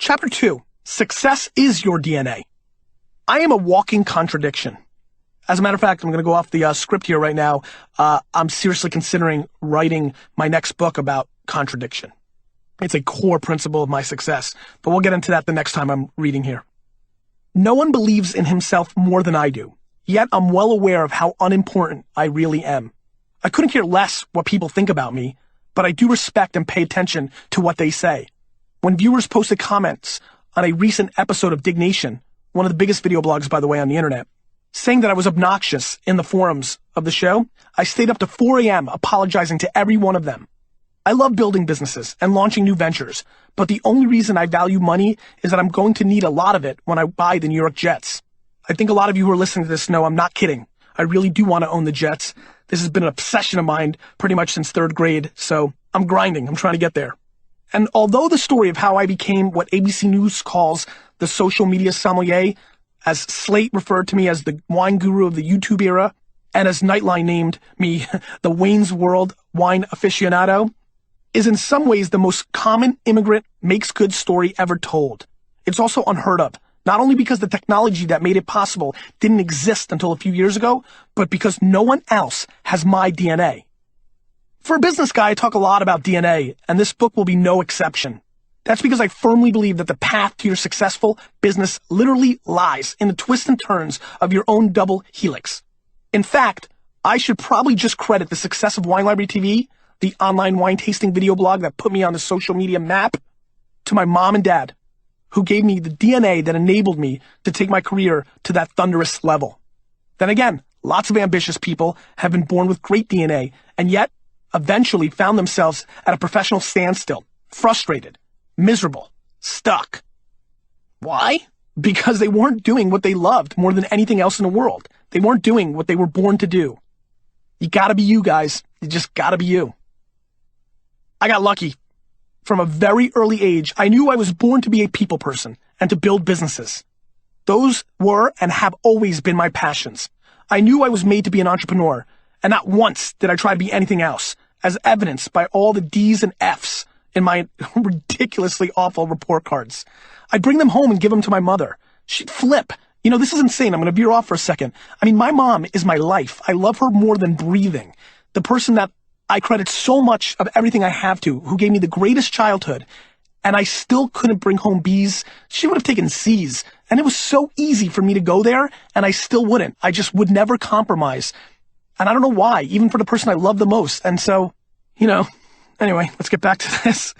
Chapter 2, Success is Your DNA. I am a walking contradiction. As a matter of fact, I'm going to go off the script here right now. I'm seriously considering writing my next book about contradiction. It's a core principle of my success, but we'll get into that the next time I'm reading here. No one believes in himself more than I do, yet I'm well aware of how unimportant I really am. I couldn't care less what people think about me, but I do respect and pay attention to what they say. When viewers posted comments on a recent episode of Dignation, one of the biggest video blogs, by the way, on the internet, saying that I was obnoxious in the forums of the show, I stayed up to 4 a.m. apologizing to every one of them. I love building businesses and launching new ventures, but the only reason I value money is that I'm going to need a lot of it when I buy the New York Jets. I think a lot of you who are listening to this know I'm not kidding. I really do want to own the Jets. This has been an obsession of mine pretty much since 3rd grade, so I'm grinding. I'm trying to get there. And although the story of how I became what ABC News calls the social media sommelier, as Slate referred to me as the wine guru of the YouTube era, and as Nightline named me the Wayne's World wine aficionado, is in some ways the most common immigrant makes good story ever told. It's also unheard of, not only because the technology that made it possible didn't exist until a few years ago, but because no one else has my DNA. For a business guy, I talk a lot about DNA, and this book will be no exception. That's because I firmly believe that the path to your successful business literally lies in the twists and turns of your own double helix. In fact, I should probably just credit the success of Wine Library TV, the online wine tasting video blog that put me on the social media map, to my mom and dad, who gave me the DNA that enabled me to take my career to that thunderous level. Then again, lots of ambitious people have been born with great DNA, and yet eventually found themselves at a professional standstill, frustrated, miserable, stuck. Why? Because they weren't doing what they loved more than anything else in the world. They weren't doing what they were born to do. You gotta be you, guys. You just gotta be you. I got lucky. From a very early age, I knew I was born to be a people person and to build businesses. Those were and have always been my passions. I knew I was made to be an entrepreneur, and not once did I try to be anything else, as evidenced by all the D's and F's in my ridiculously awful report cards. I'd bring them home and give them to my mother. She'd flip. You know, this is insane. I'm going to veer off for a second. I mean, my mom is my life. I love her more than breathing. The person that I credit so much of everything I have to, who gave me the greatest childhood, and I still couldn't bring home B's. She would have taken C's, and it was so easy for me to go there, and I still wouldn't. I just would never compromise. And I don't know why, even for the person I love the most. And so, anyway, let's get back to this.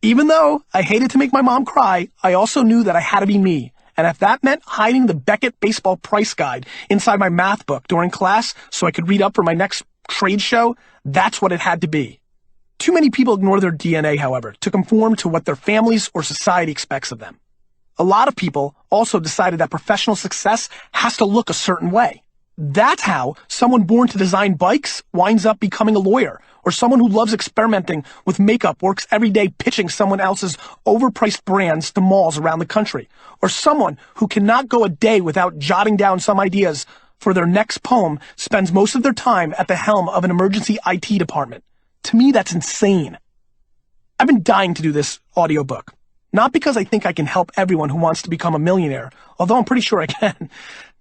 Even though I hated to make my mom cry, I also knew that I had to be me. And if that meant hiding the Beckett baseball price guide inside my math book during class so I could read up for my next trade show, that's what it had to be. Too many people ignore their DNA, however, to conform to what their families or society expects of them. A lot of people also decided that professional success has to look a certain way. That's how someone born to design bikes winds up becoming a lawyer, or someone who loves experimenting with makeup works every day pitching someone else's overpriced brands to malls around the country, or someone who cannot go a day without jotting down some ideas for their next poem spends most of their time at the helm of an emergency IT department. To me, that's insane. I've been dying to do this audiobook, not because I think I can help everyone who wants to become a millionaire, although I'm pretty sure I can,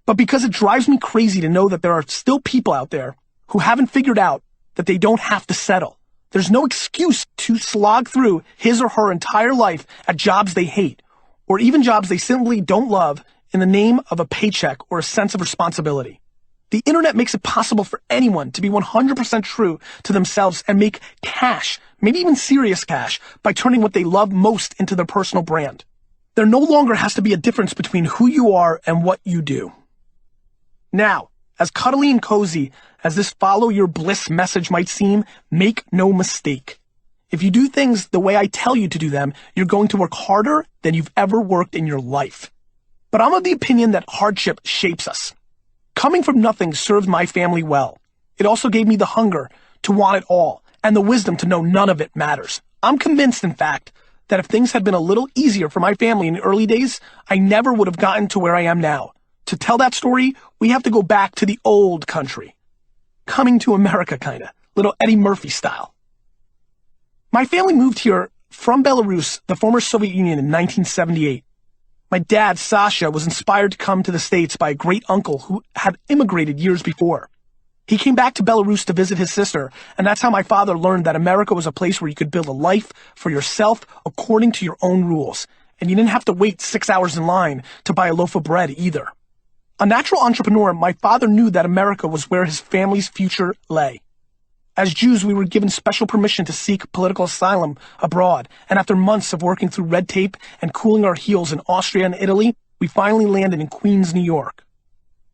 but because it drives me crazy to know that there are still people out there who haven't figured out that they don't have to settle. There's no excuse to slog through his or her entire life at jobs they hate, or even jobs they simply don't love in the name of a paycheck or a sense of responsibility. The internet makes it possible for anyone to be 100% true to themselves and make cash, maybe even serious cash, by turning what they love most into their personal brand. There no longer has to be a difference between who you are and what you do. Now, as cuddly and cozy as this follow your bliss message might seem, make no mistake. If you do things the way I tell you to do them, you're going to work harder than you've ever worked in your life. But I'm of the opinion that hardship shapes us. Coming from nothing served my family well. It also gave me the hunger to want it all and the wisdom to know none of it matters. I'm convinced, in fact, that if things had been a little easier for my family in the early days, I never would have gotten to where I am now. To tell that story, we have to go back to the old country. Coming to America, kinda. Little Eddie Murphy style. My family moved here from Belarus, the former Soviet Union, in 1978. My dad, Sasha, was inspired to come to the States by a great uncle who had immigrated years before. He came back to Belarus to visit his sister, and that's how my father learned that America was a place where you could build a life for yourself according to your own rules, and you didn't have to wait 6 hours in line to buy a loaf of bread either. A natural entrepreneur, my father knew that America was where his family's future lay. As Jews, we were given special permission to seek political asylum abroad, and after months of working through red tape and cooling our heels in Austria and Italy, we finally landed in Queens, New York.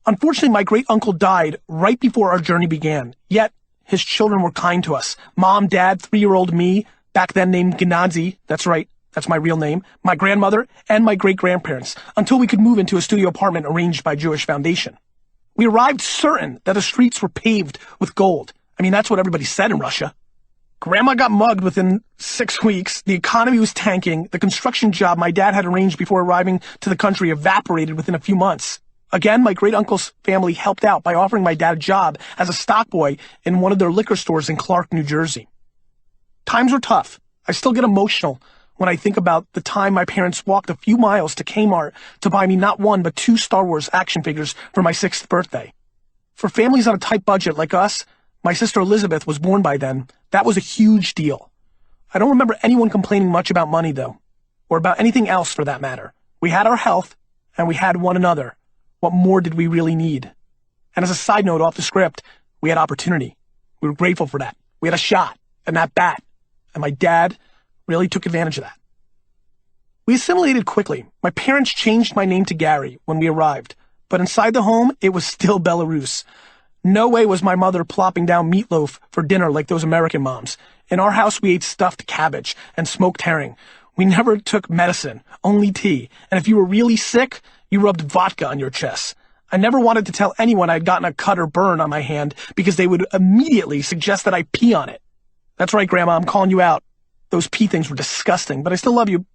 Unfortunately, my great-uncle died right before our journey began, yet his children were kind to us. Mom, Dad, 3-year-old me, back then named Gennady, that's right, that's my real name, my grandmother, and my great-grandparents, until we could move into a studio apartment arranged by Jewish Foundation. We arrived certain that the streets were paved with gold. I mean, that's what everybody said in Russia. Grandma got mugged within 6 weeks, the economy was tanking, the construction job my dad had arranged before arriving to the country evaporated within a few months. Again, my great-uncle's family helped out by offering my dad a job as a stock boy in one of their liquor stores in Clark, New Jersey. Times were tough. I still get emotional when I think about the time my parents walked a few miles to Kmart to buy me not 1 but 2 Star Wars action figures for my 6th birthday. For families on a tight budget like us, my sister Elizabeth was born by then. That was a huge deal. I don't remember anyone complaining much about money, though, or about anything else for that matter. We had our health, and we had one another. What more did we really need? And as a side note off the script, we had opportunity. We were grateful for that. We had a shot and that bat. And my dad really took advantage of that. We assimilated quickly. My parents changed my name to Gary when we arrived. But inside the home, it was still Belarus. No way was my mother plopping down meatloaf for dinner like those American moms. In our house, we ate stuffed cabbage and smoked herring. We never took medicine, only tea. And if you were really sick, you rubbed vodka on your chest. I never wanted to tell anyone I'd gotten a cut or burn on my hand because they would immediately suggest that I pee on it. That's right, Grandma, I'm calling you out. Those pee things were disgusting, but I still love you.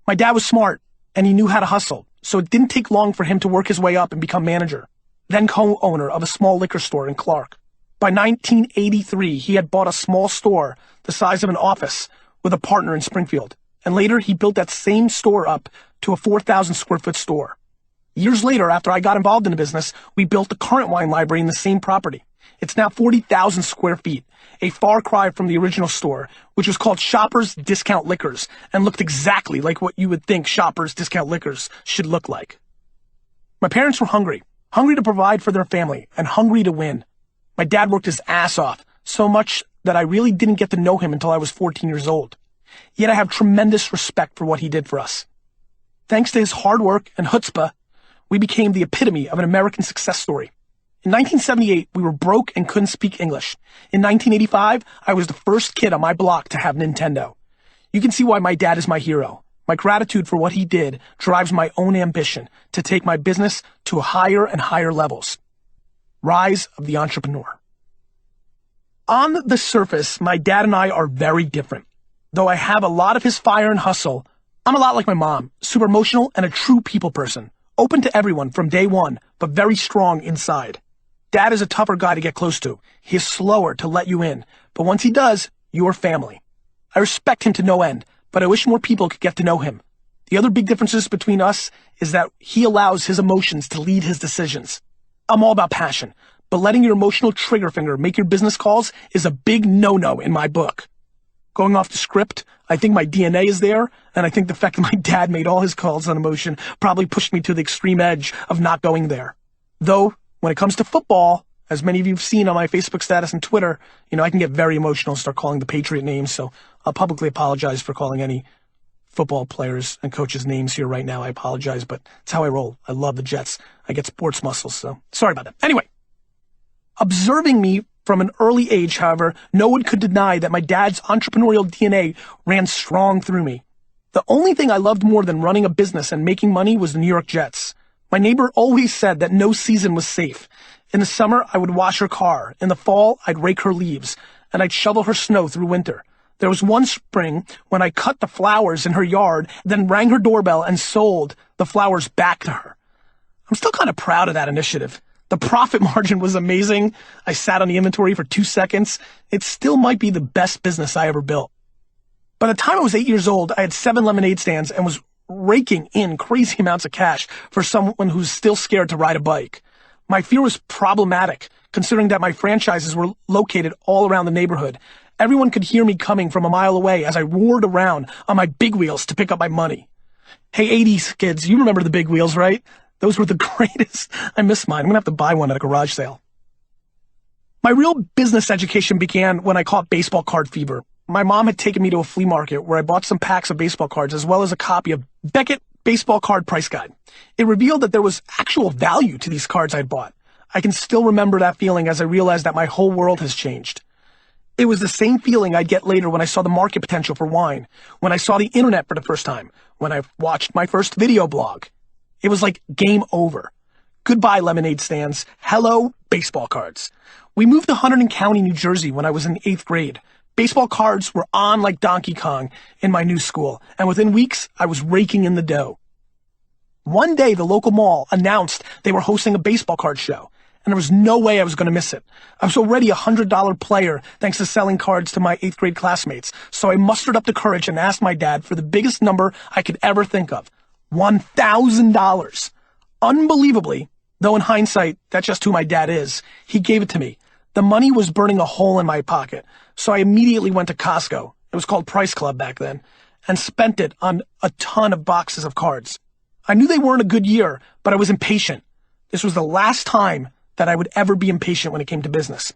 My dad was smart, and he knew how to hustle, so it didn't take long for him to work his way up and become manager, then co-owner of a small liquor store in Clark. By 1983, he had bought a small store the size of an office with a partner in Springfield, and later he built that same store up to a 4,000 square foot store. Years later, after I got involved in the business, we built the current wine library in the same property. It's now 40,000 square feet, a far cry from the original store, which was called Shoppers Discount Liquors and looked exactly like what you would think Shoppers Discount Liquors should look like. My parents were hungry to provide for their family and hungry to win. My dad worked his ass off, so much that I really didn't get to know him until I was 14 years old. Yet I have tremendous respect for what he did for us. Thanks to his hard work and chutzpah, we became the epitome of an American success story. In 1978, we were broke and couldn't speak English. In 1985, I was the first kid on my block to have Nintendo. You can see why my dad is my hero. My gratitude for what he did drives my own ambition to take my business to higher and higher levels. Rise of the entrepreneur. On the surface, my dad and I are very different. Though I have a lot of his fire and hustle, I'm a lot like my mom, super emotional and a true people person, open to everyone from day one, but very strong inside. Dad is a tougher guy to get close to. He is slower to let you in, but once he does, you're family. I respect him to no end, but I wish more people could get to know him. The other big differences between us is that he allows his emotions to lead his decisions. I'm all about passion, but letting your emotional trigger finger make your business calls is a big no-no in my book. Going off the script, I think my DNA is there, and I think the fact that my dad made all his calls on emotion probably pushed me to the extreme edge of not going there. Though, when it comes to football, as many of you have seen on my Facebook status and Twitter, I can get very emotional and start calling the Patriot names, so I'll publicly apologize for calling any football players and coaches names here right now. I apologize, but it's how I roll. I love the Jets. I get sports muscles, so sorry about that. Anyway, observing me from an early age, however, no one could deny that my dad's entrepreneurial DNA ran strong through me. The only thing I loved more than running a business and making money was the New York Jets. My neighbor always said that no season was safe. In the summer, I would wash her car. In the fall, I'd rake her leaves, and I'd shovel her snow through winter. There was one spring when I cut the flowers in her yard, then rang her doorbell and sold the flowers back to her. I'm still kind of proud of that initiative. The profit margin was amazing. I sat on the inventory for 2 seconds. It still might be the best business I ever built. By the time I was 8 years old, I had 7 lemonade stands and was raking in crazy amounts of cash for someone who's still scared to ride a bike. My fear was problematic, considering that my franchises were located all around the neighborhood. Everyone could hear me coming from a mile away as I roared around on my big wheels to pick up my money. Hey, 80s kids, you remember the big wheels, right? Those were the greatest. I miss mine. I'm going to have to buy one at a garage sale. My real business education began when I caught baseball card fever. My mom had taken me to a flea market where I bought some packs of baseball cards as well as a copy of Beckett Baseball Card Price Guide. It revealed that there was actual value to these cards I'd bought. I can still remember that feeling as I realized that my whole world has changed. It was the same feeling I'd get later when I saw the market potential for wine, when I saw the internet for the first time, when I watched my first video blog. It was like game over. Goodbye, lemonade stands. Hello, baseball cards. We moved to Hunterdon County, New Jersey when I was in 8th grade. Baseball cards were on like Donkey Kong in my new school, and within weeks, I was raking in the dough. One day, the local mall announced they were hosting a baseball card show, and there was no way I was going to miss it. I was already a $100 player thanks to selling cards to my 8th grade classmates, so I mustered up the courage and asked my dad for the biggest number I could ever think of, $1,000. Unbelievably, though in hindsight, that's just who my dad is, he gave it to me. The money was burning a hole in my pocket, so I immediately went to Costco. It was called Price Club back then, and spent it on a ton of boxes of cards. I knew they weren't a good year, but I was impatient. This was the last time that I would ever be impatient when it came to business.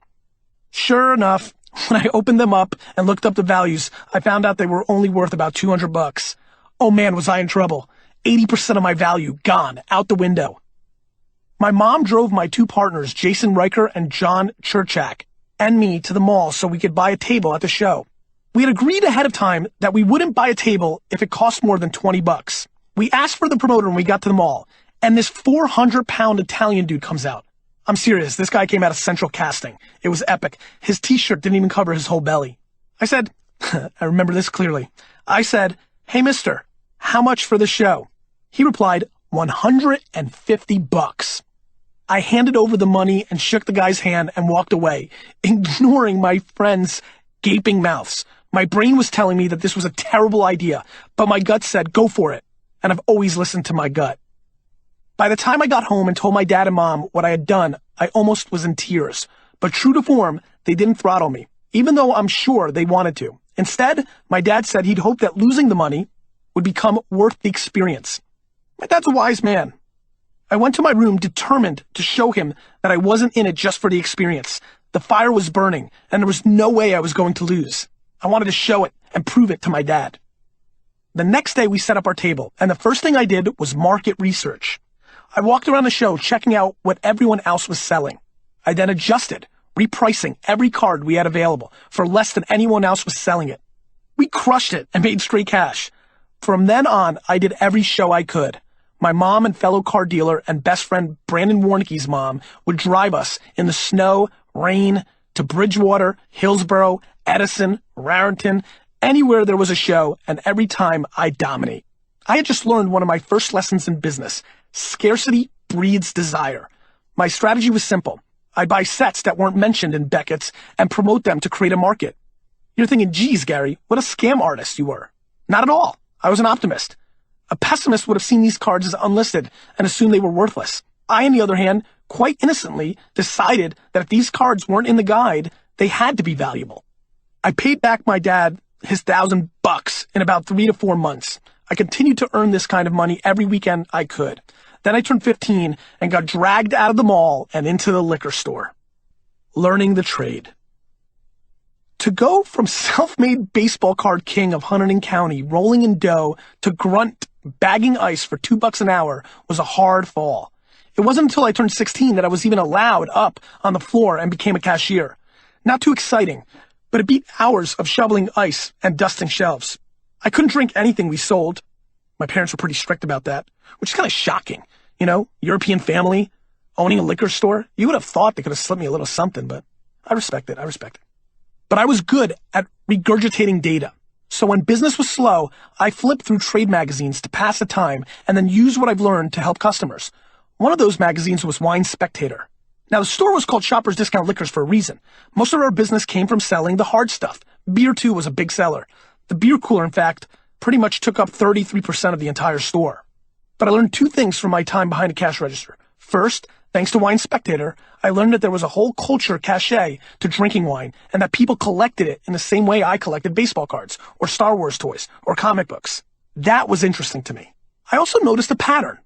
Sure enough, when I opened them up and looked up the values, I found out they were only worth about $200. Oh man, was I in trouble. 80% of my value gone, out the window. My mom drove my 2 partners, Jason Riker and John Churchak, and me to the mall so we could buy a table at the show. We had agreed ahead of time that we wouldn't buy a table if it cost more than $20. We asked for the promoter when we got to the mall, and this 400-pound Italian dude comes out. I'm serious, this guy came out of Central Casting. It was epic. His t-shirt didn't even cover his whole belly. I said, I remember this clearly. I said, "Hey mister, how much for the show?" He replied, $150. I handed over the money and shook the guy's hand and walked away, ignoring my friends' gaping mouths. My brain was telling me that this was a terrible idea, but my gut said, go for it. And I've always listened to my gut. By the time I got home and told my dad and mom what I had done, I almost was in tears. But true to form, they didn't throttle me, even though I'm sure they wanted to. Instead, my dad said he'd hoped that losing the money would become worth the experience. My dad's a wise man. I went to my room determined to show him that I wasn't in it just for the experience. The fire was burning, and there was no way I was going to lose. I wanted to show it and prove it to my dad. The next day, we set up our table, and the first thing I did was market research. I walked around the show checking out what everyone else was selling. I then adjusted, repricing every card we had available for less than anyone else was selling it. We crushed it and made straight cash. From then on, I did every show I could. My mom and fellow car dealer and best friend Brandon Warnicke's mom would drive us in the snow, rain, to Bridgewater, Hillsborough, Edison, Raritan, anywhere there was a show, and every time I'd dominate. I had just learned one of my first lessons in business. Scarcity breeds desire. My strategy was simple. I'd buy sets that weren't mentioned in Beckett's and promote them to create a market. You're thinking, geez, Gary, what a scam artist you were. Not at all. I was an optimist. A pessimist would have seen these cards as unlisted and assumed they were worthless. I, on the other hand, quite innocently decided that if these cards weren't in the guide, they had to be valuable. I paid back my dad his $1,000 in about 3 to 4 months. I continued to earn this kind of money every weekend I could. Then I turned 15 and got dragged out of the mall and into the liquor store. Learning the trade. To go from self-made baseball card king of Hunterdon County, rolling in dough, to grunt bagging ice for $2 an hour was a hard fall. It wasn't until I turned 16 that I was even allowed up on the floor and became a cashier. Not too exciting, but it beat hours of shoveling ice and dusting shelves. I couldn't drink anything we sold. My parents were pretty strict about that, which is kind of shocking. You know, European family, owning a liquor store. You would have thought they could have slipped me a little something, but I respect it. But I was good at regurgitating data. So when business was slow, I flipped through trade magazines to pass the time and then use what I've learned to help customers. One of those magazines was Wine Spectator. Now, the store was called Shoppers Discount Liquors for a reason. Most of our business came from selling the hard stuff. Beer, too, was a big seller. The beer cooler, in fact, pretty much took up 33% of the entire store. But I learned two things from my time behind a cash register. First, thanks to Wine Spectator, I learned that there was a whole culture cachet to drinking wine and that people collected it in the same way I collected baseball cards or Star Wars toys or comic books. That was interesting to me. I also noticed a pattern.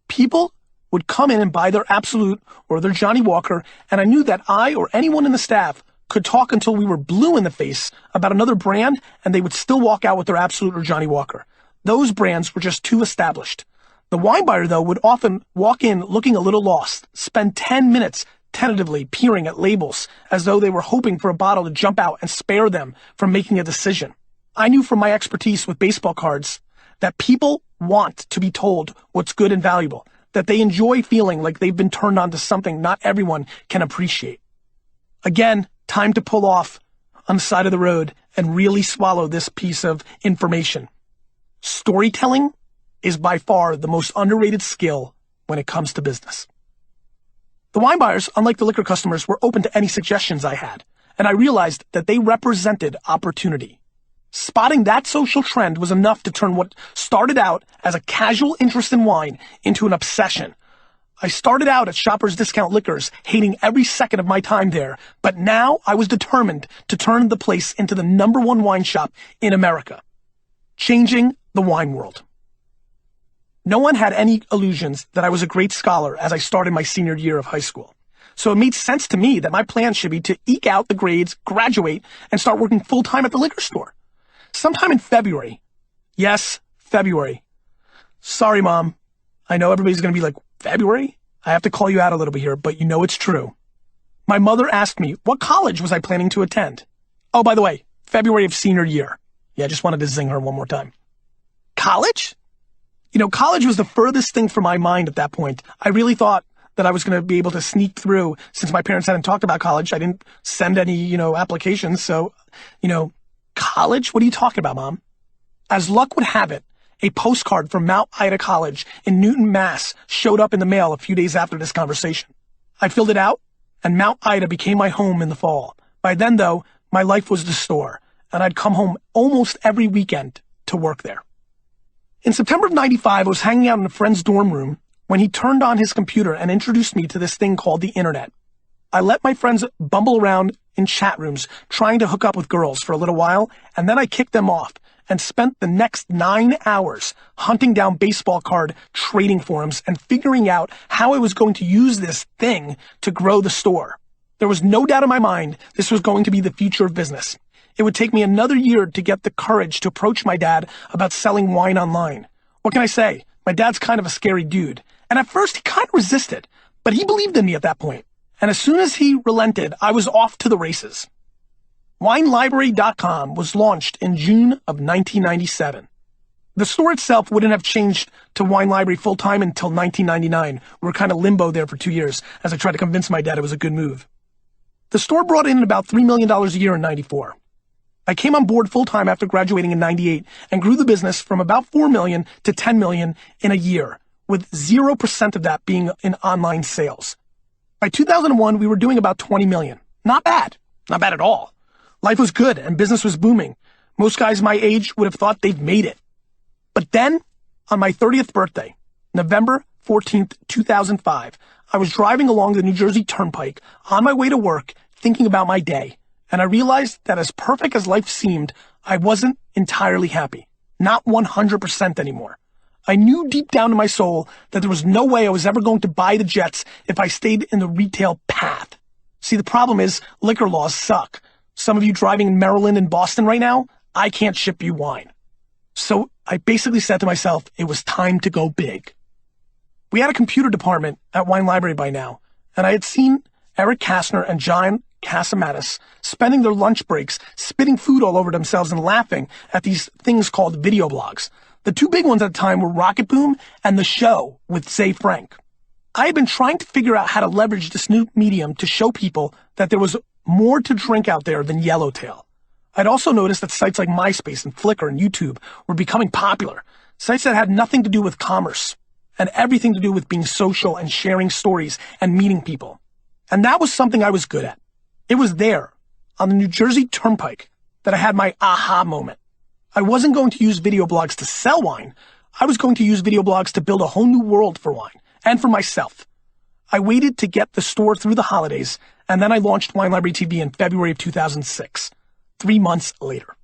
People would come in and buy their Absolute or their Johnny Walker, and I knew that I or anyone in the staff could talk until we were blue in the face about another brand, and they would still walk out with their Absolute or Johnny Walker. Those brands were just too established. The wine buyer, though, would often walk in looking a little lost, spend 10 minutes tentatively peering at labels as though they were hoping for a bottle to jump out and spare them from making a decision. I knew from my expertise with baseball cards that people want to be told what's good and valuable, that they enjoy feeling like they've been turned on to something not everyone can appreciate. Again, time to pull off on the side of the road and really swallow this piece of information. Storytelling is by far the most underrated skill when it comes to business. The wine buyers, unlike the liquor customers, were open to any suggestions I had, and I realized that they represented opportunity. Spotting that social trend was enough to turn what started out as a casual interest in wine into an obsession. I started out at Shoppers Discount Liquors, hating every second of my time there, but now I was determined to turn the place into the #1 wine shop in America, changing the wine world. No one had any illusions that I was a great scholar as I started my senior year of high school. So it made sense to me that my plan should be to eke out the grades, graduate, and start working full-time at the liquor store. Sometime in February. Yes, February. Sorry, Mom. I know everybody's going to be like, February? I have to call you out a little bit here, but you know it's true. My mother asked me, what college was I planning to attend? Oh, by the way, February of senior year. Yeah, I just wanted to zing her one more time. College? You know, college was the furthest thing from my mind at that point. I really thought that I was going to be able to sneak through since my parents hadn't talked about college. I didn't send any, applications. So, college? What are you talking about, Mom? As luck would have it, a postcard from Mount Ida College in Newton, Mass. Showed up in the mail a few days after this conversation. I filled it out, and Mount Ida became my home in the fall. By then, though, my life was the store, and I'd come home almost every weekend to work there. In September of '95, I was hanging out in a friend's dorm room when he turned on his computer and introduced me to this thing called the internet. I let my friends bumble around in chat rooms trying to hook up with girls for a little while, and then I kicked them off and spent the next 9 hours hunting down baseball card trading forums and figuring out how I was going to use this thing to grow the store. There was no doubt in my mind this was going to be the future of business. It would take me another year to get the courage to approach my dad about selling wine online. What can I say? My dad's kind of a scary dude. And at first he kind of resisted, but he believed in me at that point. And as soon as he relented, I was off to the races. WineLibrary.com was launched in June of 1997. The store itself wouldn't have changed to Wine Library full-time until 1999. We were kind of limbo there for 2 years as I tried to convince my dad it was a good move. The store brought in about $3 million a year in '94. I came on board full-time after graduating in '98 and grew the business from about $4 million to $10 million in a year, with 0% of that being in online sales. By 2001, we were doing about $20 million. Not bad. Not bad at all. Life was good and business was booming. Most guys my age would have thought they'd made it. But then, on my 30th birthday, November 14th, 2005, I was driving along the New Jersey Turnpike on my way to work thinking about my day. And I realized that as perfect as life seemed, I wasn't entirely happy. Not 100% anymore. I knew deep down in my soul that there was no way I was ever going to buy the jets if I stayed in the retail path. See, the problem is liquor laws suck. Some of you driving in Maryland and Boston right now, I can't ship you wine. So I basically said to myself, it was time to go big. We had a computer department at Wine Library by now, and I had seen Eric Kastner and John Casamatis spending their lunch breaks spitting food all over themselves and laughing at these things called video blogs. The two big ones at the time were Rocket Boom and The Show with Zay Frank. I had been trying to figure out how to leverage this new medium to show people that there was more to drink out there than Yellowtail. I'd also noticed that sites like MySpace and Flickr and YouTube were becoming popular, sites that had nothing to do with commerce and everything to do with being social and sharing stories and meeting people. And that was something I was good at. It was there, on the New Jersey Turnpike, that I had my aha moment. I wasn't going to use video blogs to sell wine. I was going to use video blogs to build a whole new world for wine and for myself. I waited to get the store through the holidays, and then I launched Wine Library TV in February of 2006, 3 months later.